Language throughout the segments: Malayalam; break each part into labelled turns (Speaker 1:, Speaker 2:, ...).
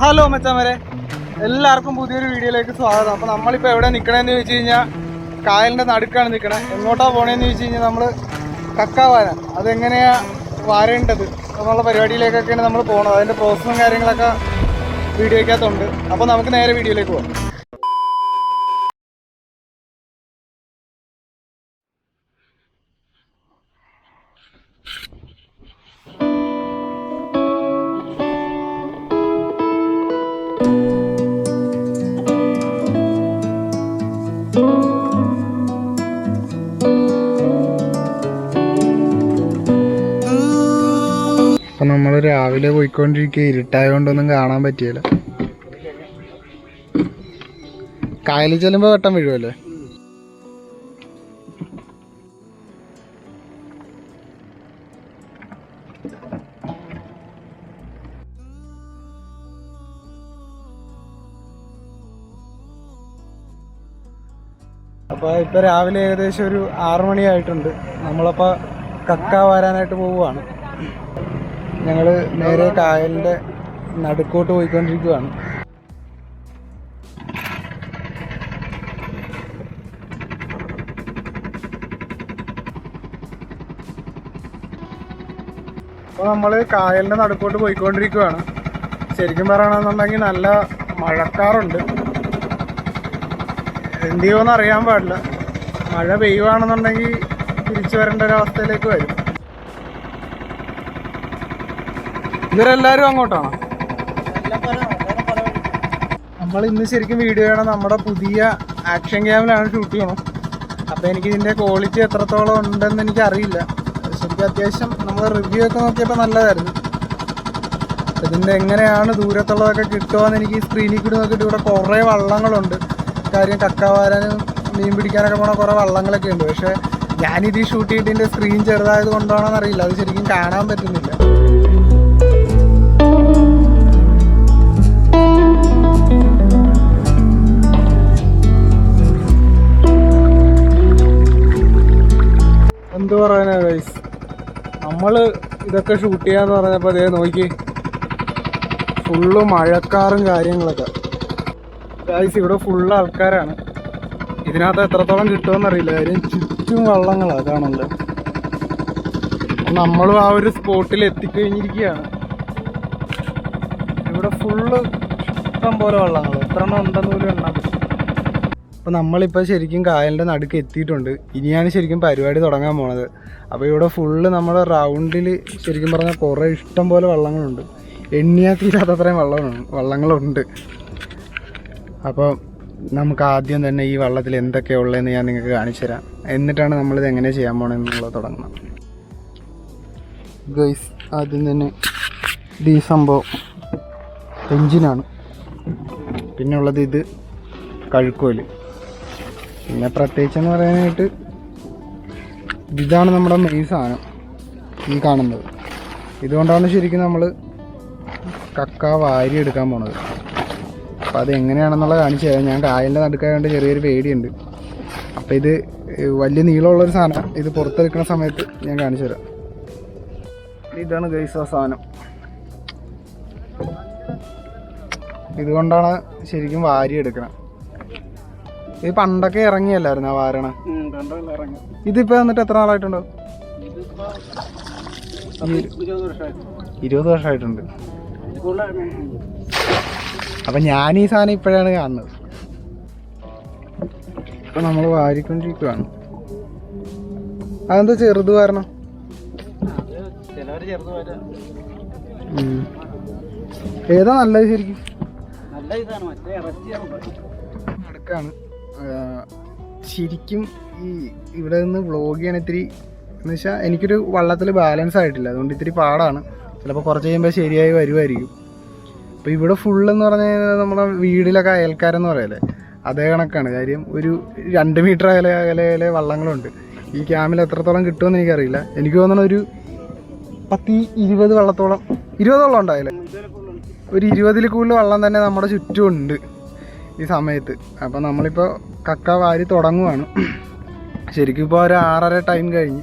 Speaker 1: ഹലോ മച്ചാമരെ, എല്ലാവർക്കും പുതിയൊരു വീഡിയോയിലേക്ക് സ്വാഗതം. അപ്പോൾ നമ്മളിപ്പോൾ എവിടെ നിൽക്കണമെന്ന് ചോദിച്ചു കഴിഞ്ഞാൽ കായലിൻ്റെ നടുക്കാണ് നിൽക്കണത്. എങ്ങോട്ടാണ് പോകണമെന്ന് ചോദിച്ചു കഴിഞ്ഞാൽ നമ്മൾ കക്ക വാരാൻ, അതെങ്ങനെയാണ് വാരേണ്ടത് എന്നുള്ള പരിപാടിയിലേക്കൊക്കെയാണ് നമ്മൾ പോകുന്നത്. അതിൻ്റെ പ്രോസസ്സും കാര്യങ്ങളൊക്കെ വീഡിയോയ്ക്കകത്തുണ്ട്. അപ്പോൾ നമുക്ക് നേരെ വീഡിയോയിലേക്ക് പോകാം. അപ്പം നമ്മൾ രാവിലെ പോയിക്കൊണ്ടിരിക്കുക, ഇരുട്ടായതുകൊണ്ടൊന്നും കാണാൻ പറ്റിയില്ല. കായലിൽ ചെല്ലുമ്പോൾ വെട്ടം വീഴുമല്ലേ. അപ്പോൾ ഇപ്പോൾ രാവിലെ ഏകദേശം ഒരു 6 മണിയായിട്ടുണ്ട്. നമ്മളപ്പോൾ കക്ക വാരാനായിട്ട് പോവുകയാണ്. ഞങ്ങൾ നേരെ കായലിൻ്റെ നടുക്കോട്ട് പോയിക്കൊണ്ടിരിക്കുകയാണ്. അപ്പോൾ നമ്മൾ കായലിൻ്റെ നടുക്കോട്ട് പോയിക്കൊണ്ടിരിക്കുകയാണ്. ശരിക്കും പറയണമെന്നുണ്ടെങ്കിൽ നല്ല മഴക്കാറുണ്ട്. എന്ത് ചെയ്യുമെന്ന് അറിയാൻ പാടില്ല. മഴ പെയ്യുകയാണെന്നുണ്ടെങ്കിൽ തിരിച്ചു വരേണ്ട ഒരവസ്ഥയിലേക്ക് വരും. ഇവരെല്ലാവരും അങ്ങോട്ടാണോ? നമ്മൾ ഇന്ന് ശരിക്കും വീഡിയോ ചെയ്യണം നമ്മുടെ പുതിയ ആക്ഷൻ ക്യാമിലാണ് ഷൂട്ട് ചെയ്യണം. അപ്പോൾ എനിക്കിതിൻ്റെ ക്വാളിറ്റി എത്രത്തോളം ഉണ്ടെന്ന് എനിക്കറിയില്ല. ശരിക്കും അത്യാവശ്യം നമ്മൾ റിവ്യൂ ഒക്കെ നോക്കിയപ്പോൾ നല്ലതായിരുന്നു. ഇതിൻ്റെ എങ്ങനെയാണ് ദൂരത്തുള്ളതൊക്കെ കിട്ടുമോയെന്ന് എനിക്ക് സ്ക്രീനിൽ കൂടി നോക്കിയിട്ട് ഇവിടെ കുറേ വള്ളങ്ങളുണ്ട്. കാര്യം കക്ക വാരാനും മീൻ പിടിക്കാനൊക്കെ പോണ കുറേ വള്ളങ്ങളൊക്കെ ഉണ്ട്. പക്ഷേ ഞാനിത് ഷൂട്ട് ചെയ്തിൻ്റെ സ്ക്രീൻ ചെറുതായത് കൊണ്ടാണോന്ന് അറിയില്ല, അത് ശരിക്കും കാണാൻ പറ്റുന്നില്ല. എന്ത് പറയാനാ ഗൈസ്, നമ്മൾ ഇതൊക്കെ ഷൂട്ട് ചെയ്യാന്ന് പറഞ്ഞപ്പോൾ അതേ നോക്കി ഫുള്ള് മഴക്കാറും കാര്യങ്ങളൊക്കെ. ഗൈസ് ഇവിടെ ഫുള്ള് ആൾക്കാരാണ്. ഇതിനകത്ത് എത്രത്തോളം കിട്ടുമെന്നറിയില്ല. കാര്യം ചുറ്റും വള്ളങ്ങളാണ് കാണുന്നത്. നമ്മളും ആ ഒരു സ്പോട്ടിൽ എത്തിക്കഴിഞ്ഞിരിക്കുകയാണ്. ഇവിടെ ഫുള്ള് ഇഷ്ടം പോലെ വള്ളങ്ങൾ, എത്ര എണ്ണം ഉണ്ടെന്ന് പോലും എണ്ണാൻ പറ്റും. അപ്പോൾ നമ്മളിപ്പോൾ ശരിക്കും കായലിൻ്റെ നടുക്ക് എത്തിയിട്ടുണ്ട്. ഇനിയാണ് ശരിക്കും പരിപാടി തുടങ്ങാൻ പോണത്. അപ്പോൾ ഇവിടെ ഫുള്ള് നമ്മുടെ റൗണ്ടിൽ ശരിക്കും പറഞ്ഞാൽ കുറേ ഇഷ്ടം പോലെ വള്ളങ്ങളുണ്ട്. എണ്ണിയാൽ തീരാത്തത്രയും വള്ളങ്ങളുണ്ട്. അപ്പോൾ നമുക്ക് ആദ്യം തന്നെ ഈ വള്ളത്തിൽ എന്തൊക്കെയാണ് ഉള്ളതെന്ന് ഞാൻ നിങ്ങൾക്ക് കാണിച്ചു തരാം. എന്നിട്ടാണ് നമ്മളിത് എങ്ങനെ ചെയ്യാൻ പോകണമെന്നുള്ളത് തുടങ്ങണം. ഗൈസ്, ആദ്യം തന്നെ ഈ സംഭവം എഞ്ചിനാണ്. പിന്നെ ഉള്ളത് ഇത് കഴുക്കോല്. പിന്നെ പ്രത്യേകിച്ചെന്ന് പറയാനായിട്ട് ഇതാണ് നമ്മുടെ മെയിൻ സാധനം ഈ കാണുന്നത്. ഇതുകൊണ്ടാണ് ശരിക്കും നമ്മൾ കക്ക വാരി എടുക്കാൻ പോണത്. അപ്പോൾ അത് എങ്ങനെയാണെന്നുള്ളത് കാണിച്ചു തരാം. ഞാൻ കായലിൻ്റെ നടുക്കായതുകൊണ്ട് ചെറിയൊരു പേടിയുണ്ട്. അപ്പോൾ ഇത് വലിയ നീളമുള്ളൊരു സാധനം. ഇത് പുറത്തെടുക്കുന്ന സമയത്ത് ഞാൻ കാണിച്ചു തരാം. ഇതാണ് ഗൈസ് ആ സാധനം. ഇതുകൊണ്ടാണ് ശരിക്കും വാരി എടുക്കണം. ഇത് പണ്ടൊക്കെ ഇറങ്ങിയല്ലായിരുന്നു ആ വാരണ. ഇതിപ്പോൾ എന്നിട്ട് എത്ര നാളായിട്ടുണ്ടോ? 20 വർഷമായിട്ടുണ്ട്. അപ്പം ഞാൻ ഈ സാധനം ഇപ്പോഴാണ് കാണുന്നത്. ഇപ്പം നമ്മൾ വാരിക്കൊണ്ടിരിക്കുകയാണ്. അതെന്താ ചെറുത് കാരണം? ഏതാ നല്ലത് ശരിക്കും? നടക്കാണ് ശരിക്കും. ഈ ഇവിടെ നിന്ന് വ്ളോഗ് ചെയ്യാൻ ഇത്തിരി എന്ന് വെച്ചാൽ എനിക്കൊരു വള്ളത്തിൽ ബാലൻസ് ആയിട്ടില്ല. അതുകൊണ്ട് ഇത്തിരി പാടാണ്. ചിലപ്പോൾ കുറച്ച് കഴിയുമ്പോൾ ശരിയായി വരുമായിരിക്കും. അപ്പോൾ ഇവിടെ ഫുള്ളെന്ന് പറഞ്ഞു കഴിഞ്ഞാൽ നമ്മുടെ വീടിലൊക്കെ അയൽക്കാരെന്ന് പറയല്ലേ, അതേ കണക്കാണ്. കാര്യം ഒരു 2 മീറ്റർ അകലെ വള്ളങ്ങളുണ്ട്. ഈ ക്യാമിൽ എത്രത്തോളം കിട്ടുമെന്ന് എനിക്കറിയില്ല. എനിക്ക് തോന്നുന്നു ഒരു 10-20 വള്ളത്തോളം, 20 വള്ളം ഉണ്ടായില്ലേ. ഒരു 20-ൽ കൂടുതൽ വള്ളം തന്നെ നമ്മുടെ ചുറ്റുമുണ്ട് ഈ സമയത്ത്. അപ്പോൾ നമ്മളിപ്പോൾ കക്ക വാരി തുടങ്ങുവാണ്. ശരിക്കും ഇപ്പോൾ ഒരു 6:30 ടൈം കഴിഞ്ഞ്,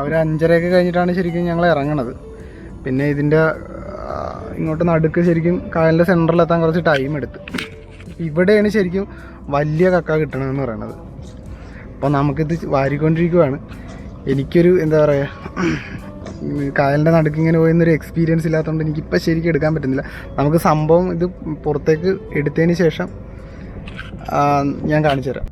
Speaker 1: ഒരു 5:30 കഴിഞ്ഞിട്ടാണ് ശരിക്കും ഞങ്ങൾ ഇറങ്ങണത്. പിന്നെ ഇതിൻ്റെ ഇങ്ങോട്ട് നടുക്ക് ശരിക്കും കായലിൻ്റെ സെൻറ്ററിലെത്താൻ കുറച്ച് ടൈം എടുത്ത്. ഇവിടെയാണ് ശരിക്കും വലിയ കക്ക കിട്ടണമെന്ന് പറയണത്. അപ്പോൾ നമുക്കിത് വാരിക്കൊണ്ടിരിക്കുവാണ്. എനിക്കൊരു എന്താ പറയുക, കായലിൻ്റെ നടുക്ക് ഇങ്ങനെ പോയെന്നൊരു എക്സ്പീരിയൻസ് ഇല്ലാത്തതുകൊണ്ട് എനിക്കിപ്പോൾ ശരിക്കും എടുക്കാൻ പറ്റുന്നില്ല. നമുക്ക് സംഭവം ഇത് പുറത്തേക്ക് എടുത്തതിന് ശേഷം ഞാൻ കാണിച്ചു തരാം.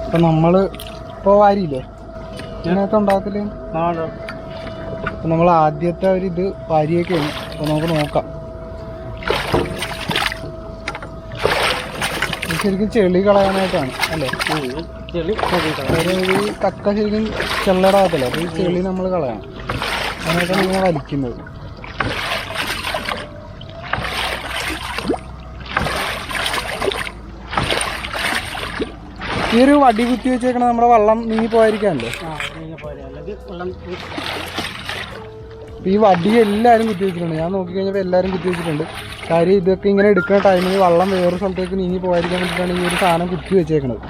Speaker 1: അപ്പം നമ്മൾ ഇപ്പോൾ വാരിയില്ലേ ഇതിനകത്ത് ഉണ്ടാകത്തില്ലേ? അപ്പം നമ്മൾ ആദ്യത്തെ ഒരു ഇത് വാരിയൊക്കെയാണ്. അപ്പോൾ നമുക്ക് നോക്കാം. ശരിക്കും ചെളി കളയാനായിട്ടാണ് അല്ലേ? ഈ കക്ക ശരിക്കും ചെള്ളടാകത്തില്ല. അപ്പോൾ ഈ ചെളി നമ്മൾ കളയണം. അതിനായിട്ടാണ് ഇങ്ങനെ വലിക്കുന്നത്. ഈ ഒരു വടി കുത്തി വെച്ചേക്കണ നമ്മുടെ വെള്ളം നീങ്ങി പോയിരിക്കാനല്ലേ? ഈ വടി എല്ലാവരും കുത്തി വെച്ചിട്ടുണ്ട്. ഞാൻ നോക്കിക്കഴിഞ്ഞപ്പോൾ എല്ലാവരും കുത്തി വെച്ചിട്ടുണ്ട്. കാര്യം ഇതൊക്കെ ഇങ്ങനെ എടുക്കുന്ന ടൈമിൽ വെള്ളം വേറൊരു സ്ഥലത്തേക്ക് നീങ്ങി പോയിരിക്കാൻ വേണ്ടിയിട്ടാണ് ഈ ഒരു സാധനം കുത്തി വെച്ചേക്കണത്.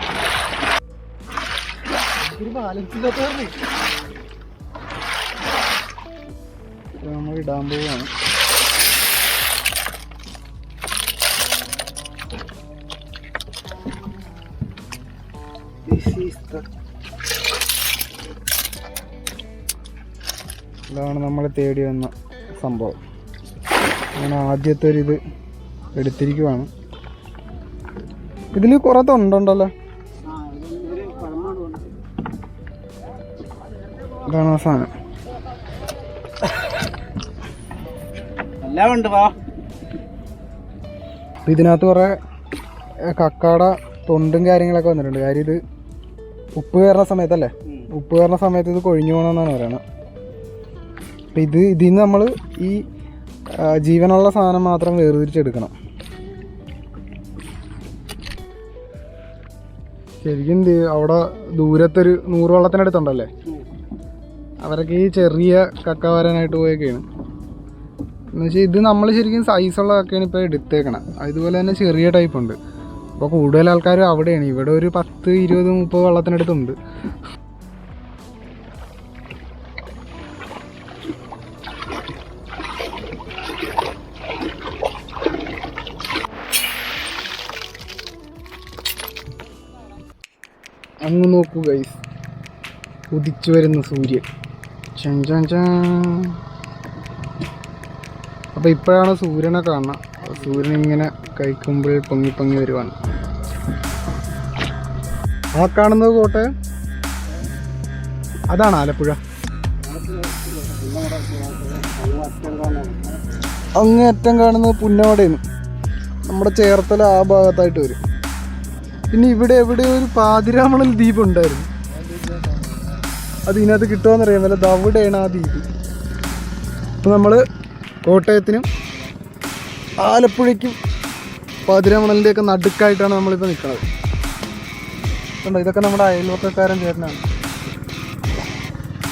Speaker 1: നമ്മൾ ഇടാൻ പോവുകയാണ്. ഇതാണ് നമ്മൾ തേടി വന്ന സംഭവം. അങ്ങനെ ആദ്യത്തെ ഒരു ഇത് എടുത്തിരിക്കുവാണ്. ഇതിൽ കുറെ തൊണ്ടുണ്ടല്ലോ. ഇതാണ് ആ സാധനം. ഇതിനകത്ത് കുറെ കക്കാട തൊണ്ടും കാര്യങ്ങളൊക്കെ വന്നിട്ടുണ്ട്. കാര്യം ഇത് ഉപ്പ് കയറുന്ന സമയത്തല്ലേ, ഉപ്പ് കയറുന്ന സമയത്ത് ഇത് കൊഴിഞ്ഞു പോകണമെന്നാണ് പറയുന്നത്. അപ്പം ഇതിൽ നിന്ന് നമ്മൾ ഈ ജീവനുള്ള സാധനം മാത്രം വേർതിരിച്ചെടുക്കണം. ശരിക്കും അവിടെ ദൂരത്തൊരു 100 വള്ളത്തിനടുത്തുണ്ടല്ലേ, അവരൊക്കെ ഈ ചെറിയ കക്ക വരാനായിട്ട് പോയൊക്കെയാണ്. എന്നുവെച്ചാൽ ഇത് നമ്മൾ ശരിക്കും സൈസുള്ള കക്കയാണ് ഇപ്പോൾ എടുത്തേക്കണം. അതുപോലെ തന്നെ ചെറിയ ടൈപ്പ് ഉണ്ട്. അപ്പോൾ കൂടുതൽ ആൾക്കാരും അവിടെയാണ്. ഇവിടെ ഒരു 10, 20, 30 വള്ളത്തിനടുത്തുണ്ട്. അങ്ങ് നോക്കൂ ഗൈസ്, ഉദിച്ചു വരുന്ന സൂര്യൻ. അപ്പോൾ ഇപ്പോഴാണ് സൂര്യനെ കാണുന്നത്. സൂര്യൻ ഇങ്ങനെ കഴിക്കുമ്പോൾ പൊങ്ങി പൊങ്ങി വരുവാണ്. ആ കാണുന്നത് കോട്ടയം, അതാണ് ആലപ്പുഴ. അങ്ങേറ്റം കാണുന്നത് പുന്നമടയാണ്, നമ്മുടെ ചേർത്തല ആ ഭാഗത്തായിട്ട് വരും. പിന്നെ ഇവിടെ എവിടെ ഒരു പാതിരാമണൽ ദ്വീപ് ഉണ്ടായിരുന്നു. അത് ഇതിനകത്ത് കിട്ടുമോയെന്നറിയാൻ വല്ല. അവിടെയാണ് ആ ദ്വീപ്. അപ്പോൾ നമ്മൾ കോട്ടയത്തിനും ആലപ്പുഴയ്ക്കും പാതിരാമണലിൻ്റെയൊക്കെ നടുക്കായിട്ടാണ് നമ്മളിപ്പോൾ നിൽക്കുന്നത്. കണ്ടോ, ഇതൊക്കെ നമ്മുടെ അയൽവക്കക്കാരൻ ചേട്ടനാണ്.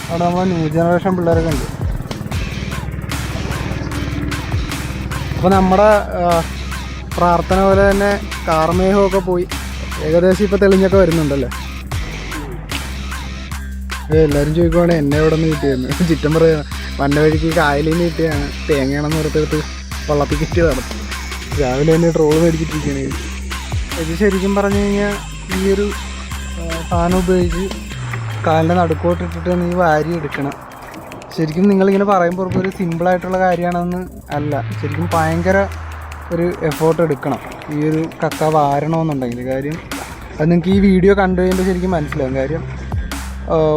Speaker 1: അവിടെ നമ്മളെ ന്യൂ ജനറേഷൻ പിള്ളേരൊക്കെ ഉണ്ട്. അപ്പോൾ നമ്മുടെ പ്രാർത്ഥന പോലെ തന്നെ കാർമേഹമൊക്കെ പോയി ഏകദേശം ഇപ്പോൾ തെളിഞ്ഞൊക്കെ വരുന്നുണ്ടല്ലേ. എല്ലാവരും ചോദിക്കുവാണെങ്കിൽ എന്നെ എവിടെ നിന്ന് കിട്ടിയെന്ന്. ചിറ്റം പറയുക വന്ന വഴിക്ക് കായലിൽ നിന്ന് കിട്ടിയാണ്, തേങ്ങയാണെന്ന് ഓർത്തെടുത്ത് വള്ളത്തിൽ കിട്ടിയതാണ്. രാവിലെ തന്നെ ട്രോള് മേടിച്ചിട്ടിരിക്കുകയാണ്. ഇത് ശരിക്കും പറഞ്ഞു കഴിഞ്ഞാൽ ഈ ഒരു സാധനം ഉപയോഗിച്ച് കാലിൻ്റെ നടുക്കോട്ടിട്ടിട്ട് നീ വാരി എടുക്കണം. ശരിക്കും നിങ്ങളിങ്ങനെ പറയുമ്പോൾ ഒരു സിമ്പിളായിട്ടുള്ള കാര്യമാണെന്ന് അല്ല. ശരിക്കും ഭയങ്കര ഒരു എഫേർട്ട് എടുക്കണം ഈ ഒരു കക്ക വാരണമെന്നുണ്ടെങ്കിൽ. കാര്യം അത് നിങ്ങൾക്ക് ഈ വീഡിയോ കണ്ടു കഴിയുമ്പോൾ ശരിക്കും മനസ്സിലാവും. കാര്യം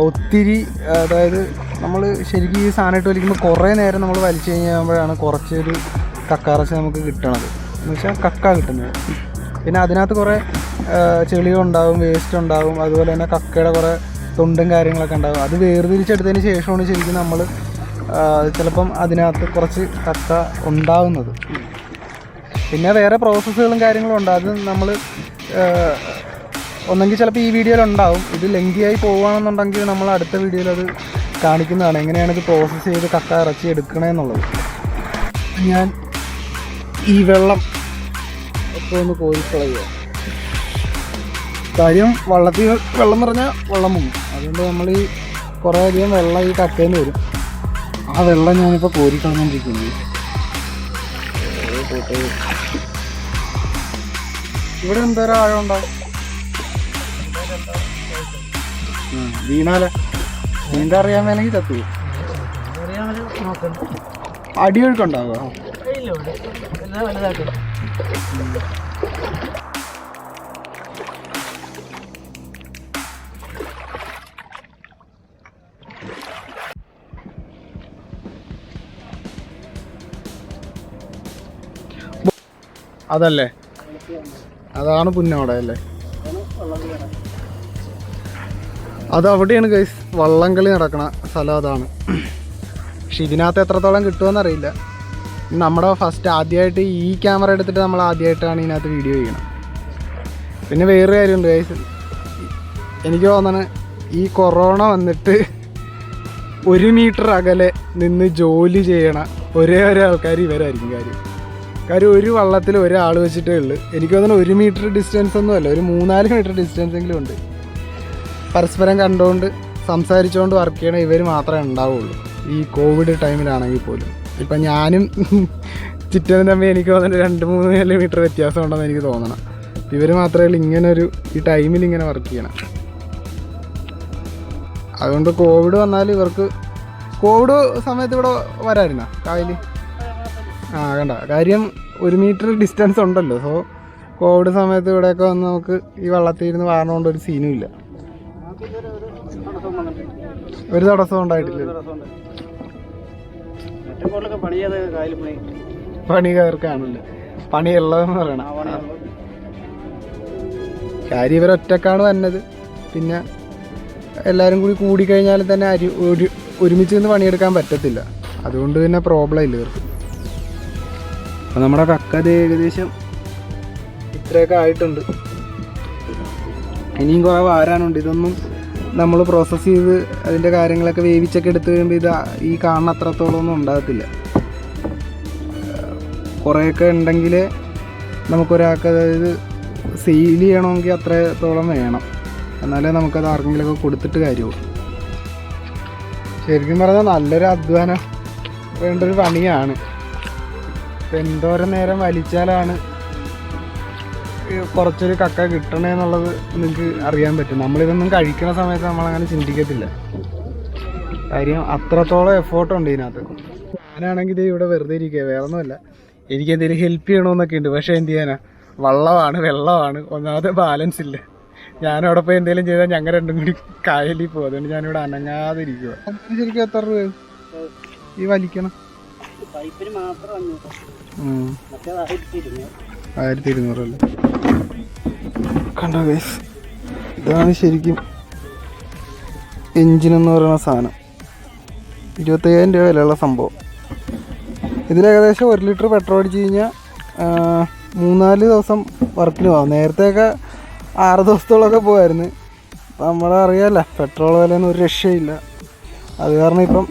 Speaker 1: ഒത്തിരി, അതായത് നമ്മൾ ശരിക്കും ഈ സാധനം ഇട്ട് വലിക്കുമ്പോൾ കുറേ നേരം നമ്മൾ വലിച്ചു കഴിയുമ്പോഴാണ് കുറച്ചൊരു കക്കാറച്ച് നമുക്ക് കിട്ടണത്. എന്ന് വെച്ചാൽ കക്ക കിട്ടുന്നത്. പിന്നെ അതിനകത്ത് കുറേ ചെളിയുണ്ടാവും, വേസ്റ്റ് ഉണ്ടാവും, അതുപോലെ തന്നെ കക്കയുടെ കുറേ തൊണ്ടും കാര്യങ്ങളൊക്കെ ഉണ്ടാകും. അത് വേർതിരിച്ചെടുത്തതിന് ശേഷമാണ് ശരിക്കും നമ്മൾ ചിലപ്പം അതിനകത്ത് കുറച്ച് കക്ക ഉണ്ടാവുന്നത്. പിന്നെ വേറെ പ്രോസസ്സുകളും കാര്യങ്ങളും ഉണ്ട്. അത് നമ്മൾ ഒന്നെങ്കിൽ ചിലപ്പോൾ ഈ വീഡിയോയിൽ ഉണ്ടാവും. ഇത് ലെങ്തിയായി പോവുകയാണെന്നുണ്ടെങ്കിൽ നമ്മൾ അടുത്ത വീഡിയോയിൽ അത് കാണിക്കുന്നതാണ്, എങ്ങനെയാണ് ഇത് പ്രോസസ്സ് ചെയ്ത് കക്ക ഇറച്ചി എടുക്കണമെന്നുള്ളത്. ഞാൻ ഈ വെള്ളം ഒക്കെ ഒന്ന് കോരിക്കളയുക. കാര്യം വെള്ളത്തിൽ വെള്ളം നിറഞ്ഞാൽ വെള്ളം മുങ്ങും. അതുകൊണ്ട് നമ്മൾ ഈ കുറേ അധികം വെള്ളം ഈ കക്കയിൽ നിന്ന് വരും. ആ വെള്ളം ഞാനിപ്പോൾ കോരിക്കളഞ്ഞുകൊണ്ടിരിക്കുന്നത്. ഇവിടെ എന്തോരം ആഴം ഉണ്ടാവും? വീണാലേ നീന്താ അറിയാൻ മേലെങ്കിൽ ചത്തു. അടിയൊഴുക്കുണ്ടാവുക? അതല്ലേ, അതാണ് പുന്നോടെ അല്ലേ? അതവിടെയാണ് ഗൈസ് വള്ളംകളി നടക്കണ സ്ഥലം, അതാണ്. പക്ഷെ ഇതിനകത്ത് എത്രത്തോളം കിട്ടുമെന്നറിയില്ല. നമ്മുടെ ഫസ്റ്റ് ആദ്യമായിട്ട് ഈ ക്യാമറ എടുത്തിട്ട് നമ്മൾ ആദ്യമായിട്ടാണ് ഇതിനകത്ത് വീഡിയോ ചെയ്യണം. പിന്നെ വേറൊരു കാര്യമുണ്ട് ഗൈസ്, എനിക്ക് തോന്നണ ഈ കൊറോണ വന്നിട്ട് 1 മീറ്റർ അകലെ നിന്ന് ജോലി ചെയ്യണ ഒരേ ആൾക്കാർ ഇവരായിരിക്കും. കാര്യം ഒരു വള്ളത്തിൽ ഒരാൾ വെച്ചിട്ടേ ഉള്ളൂ. എനിക്ക് തോന്നുന്നു 1 മീറ്റർ ഡിസ്റ്റൻസ് ഒന്നുമല്ല, ഒരു 3-4 മീറ്റർ ഡിസ്റ്റൻസ് എങ്കിലും ഉണ്ട്. പരസ്പരം കണ്ടുകൊണ്ട് സംസാരിച്ചുകൊണ്ട് വർക്ക് ചെയ്യണ ഇവർ മാത്രമേ ഉണ്ടാവുള്ളൂ ഈ കോവിഡ് ടൈമിലാണെങ്കിൽ പോലും. ഇപ്പം ഞാനും ചിറ്റനും തമ്മിൽ എനിക്ക് തോന്നുന്നു 2-3 മീറ്റർ വ്യത്യാസം ഉണ്ടെന്ന് എനിക്ക് തോന്നണം. ഇവർ മാത്രമേ ഉള്ളൂ ഇങ്ങനൊരു ഈ ടൈമിൽ ഇങ്ങനെ വർക്ക് ചെയ്യണം. അതുകൊണ്ട് കോവിഡ് വന്നാൽ ഇവർക്ക് കോവിഡ് സമയത്ത് ഇവിടെ വരായിരുന്ന കായൽ കണ്ട കാര്യം 1 മീറ്റർ ഡിസ്റ്റൻസ് ഉണ്ടല്ലോ. സോ കോവിഡ് സമയത്ത് ഇവിടെയൊക്കെ വന്ന് നമുക്ക് ഈ വള്ളത്തിൽ ഇരുന്ന് വാരണോണ്ട് ഒരു സീനും ഇല്ല, ഒരു തടസ്സം ഉണ്ടായിട്ടില്ല. പണിക്കാർക്കാണല്ലേ പണിയുള്ളതെന്ന് പറയണം. കാര്യം ഇവരൊറ്റക്കാണ് വന്നത്. പിന്നെ എല്ലാവരും കൂടിക്കഴിഞ്ഞാൽ തന്നെ ഒരുമിച്ച് നിന്ന് പണിയെടുക്കാൻ പറ്റത്തില്ല. അതുകൊണ്ട് പിന്നെ പ്രോബ്ലം ഇല്ല ഇവർക്ക്. അപ്പം നമ്മുടെ കക്കത് ഏകദേശം ഇത്രയൊക്കെ ആയിട്ടുണ്ട്. ഇനിയും കുറേ വാരാനുണ്ട്. ഇതൊന്നും നമ്മൾ പ്രോസസ്സ് ചെയ്ത് അതിൻ്റെ കാര്യങ്ങളൊക്കെ വേവിച്ചൊക്കെ എടുത്ത് കഴിയുമ്പോൾ ഇത് ഈ കാണുന്ന അത്രത്തോളം ഒന്നും ഉണ്ടാകത്തില്ല. കുറേയൊക്കെ ഉണ്ടെങ്കിൽ നമുക്കൊരാൾക്ക് അതായത് സെയിൽ ചെയ്യണമെങ്കിൽ അത്രത്തോളം വേണം, എന്നാലേ നമുക്കത് ആർക്കെങ്കിലുമൊക്കെ കൊടുത്തിട്ട് കാര്യമുള്ളൂ. ശരിക്കും പറഞ്ഞാൽ നല്ലൊരു അധ്വാനം വേണ്ടൊരു പണിയാണ്. ഇപ്പം എന്തോരം നേരം വലിച്ചാലാണ് കുറച്ചൊരു കക്ക കിട്ടണേ എന്നുള്ളത് നിങ്ങൾക്ക് അറിയാൻ പറ്റും. നമ്മളിതൊന്നും കഴിക്കുന്ന സമയത്ത് നമ്മളങ്ങനെ ചിന്തിക്കത്തില്ല. കാര്യം അത്രത്തോളം എഫോർട്ടുണ്ട് ഇതിനകത്ത്. ഞാനാണെങ്കിൽ ഇത് ഇവിടെ വെറുതെ ഇരിക്കുക, വേറെ ഒന്നുമല്ല. എനിക്ക് എന്തെങ്കിലും ഹെൽപ്പ് ചെയ്യണമെന്നൊക്കെ ഉണ്ട്. പക്ഷേ എന്ത് ചെയ്യാനാ, വെള്ളമാണ്, ഒന്നാമത്തെ ബാലൻസ് ഇല്ല. ഞാനവിടെ പോയി എന്തെങ്കിലും ചെയ്താൽ ഞങ്ങൾ രണ്ടും കൂടി കായലിൽ പോകും. അതുകൊണ്ട് ഞാനിവിടെ അനങ്ങാതെ ഇരിക്കുക. ശരിക്കും എത്ര രൂപ ഈ വലിക്കണം? 1200 അല്ലേ? കണ്ടോ ഗൈസ്, ഇതാണ് ശരിക്കും എഞ്ചിനെന്ന് പറയുന്ന സാധനം. 25,000 രൂപ വിലയുള്ള സംഭവം. ഇതിലേകദേശം 1 ലിറ്റർ പെട്രോൾ അടിച്ച് കഴിഞ്ഞാൽ 3-4 ദിവസം വർക്കിന് പോകാം. നേരത്തെയൊക്കെ 6 ദിവസത്തോളമൊക്കെ പോകുമായിരുന്നു. നമ്മളറിയാമല്ലോ പെട്രോൾ വിലയൊന്നും ഒരു രക്ഷയില്ല. അത് കാരണം ഇപ്പം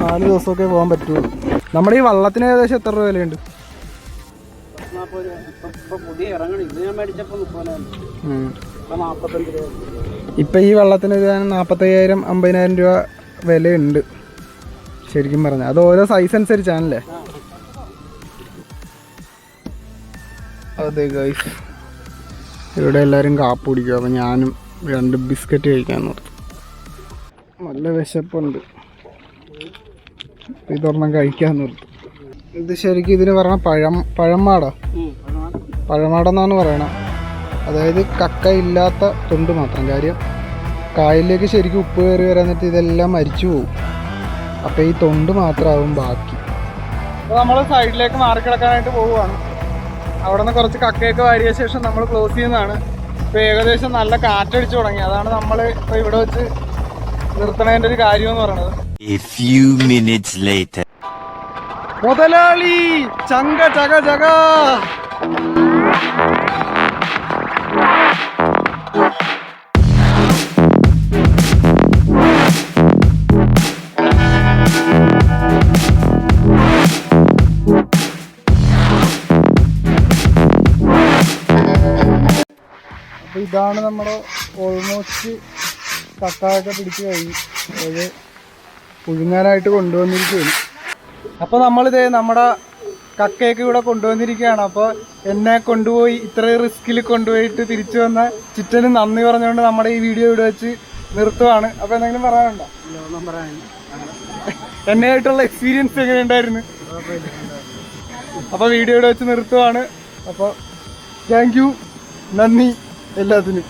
Speaker 1: 4 ദിവസമൊക്കെ പോകാൻ പറ്റുള്ളൂ. നമ്മുടെ ഈ വള്ളത്തിന് ഏകദേശം എത്ര രൂപ വിലയുണ്ട്? ഇപ്പം ഈ വള്ളത്തിന് 45,000 50,000 രൂപ വിലയുണ്ട് ശരിക്കും പറഞ്ഞാൽ. അത് ഓരോ സൈസ് അനുസരിച്ചാണല്ലേ. അതെ ഗൈസ്, ഇവിടെ എല്ലാവരും കാപ്പ് കുടിക്കും. അപ്പം ഞാനും 2 ബിസ്ക്കറ്റ് കഴിക്കാൻ നിർത്തും. നല്ല വിശപ്പുണ്ട്, ഇതൊരെണ്ണം കഴിക്കാൻ നിർത്തും. ഇത് ശരിക്കും ഇതിന് പറഞ്ഞാൽ പഴമാടെന്നാണ് പറയണത്. അതായത് കക്ക ഇല്ലാത്ത തൊണ്ട് മാത്രം. കാര്യം കായലിലേക്ക് ശരിക്കും ഉപ്പ് കയറി വരാന്നിട്ട് ഇതെല്ലാം മരിച്ചു പോകും. അപ്പോൾ ഈ തൊണ്ട് മാത്രമാവും ബാക്കി. അപ്പോൾ നമ്മൾ സൈഡിലേക്ക് മാറിക്കിടക്കാനായിട്ട് പോവുകയാണ്. അവിടെ നിന്ന് കുറച്ച് കക്കയൊക്കെ വാരിയ ശേഷം നമ്മൾ ക്ലോസ് ചെയ്യുന്നതാണ്. ഇപ്പോൾ ഏകദേശം നല്ല കാറ്റടിച്ച് തുടങ്ങി. അതാണ് നമ്മൾ ഇപ്പോൾ ഇവിടെ വെച്ച് നിർത്തണതിൻ്റെ ഒരു കാര്യമെന്ന് പറയുന്നത്.
Speaker 2: A few minutes later.
Speaker 1: മുതലാളി ചങ്ക ചക ചക. അപ്പോൾ ഇതാണ് നമ്മുടെ ഓൾമോസ്റ്റ് കക്കായൊക്കെ പിടിച്ച് കഴിഞ്ഞു. അത് പുഴുങ്ങാനായിട്ട് കൊണ്ടുവന്നിരിക്കുകയാണ്. അപ്പോൾ നമ്മളിത് നമ്മുടെ കക്കയൊക്കെ ഇവിടെ കൊണ്ടുവന്നിരിക്കുകയാണ്. അപ്പോൾ എന്നെ കൊണ്ടുപോയി ഇത്രയും റിസ്കിൽ കൊണ്ടുപോയിട്ട് തിരിച്ചു വന്ന ചിറ്റന് നന്ദി പറഞ്ഞുകൊണ്ട് നമ്മുടെ ഈ വീഡിയോ ഇവിടെ വെച്ച് നിർത്തുവാണ്. അപ്പോൾ എന്തെങ്കിലും പറയാനുണ്ടോ? എന്നെ ആയിട്ടുള്ള എക്സ്പീരിയൻസ് എങ്ങനെ ഉണ്ടായിരുന്നു? അപ്പോൾ വീഡിയോ ഇവിടെ വെച്ച് നിർത്തുവാണ്. അപ്പോൾ താങ്ക് യു, നന്ദി എല്ലാത്തിനും.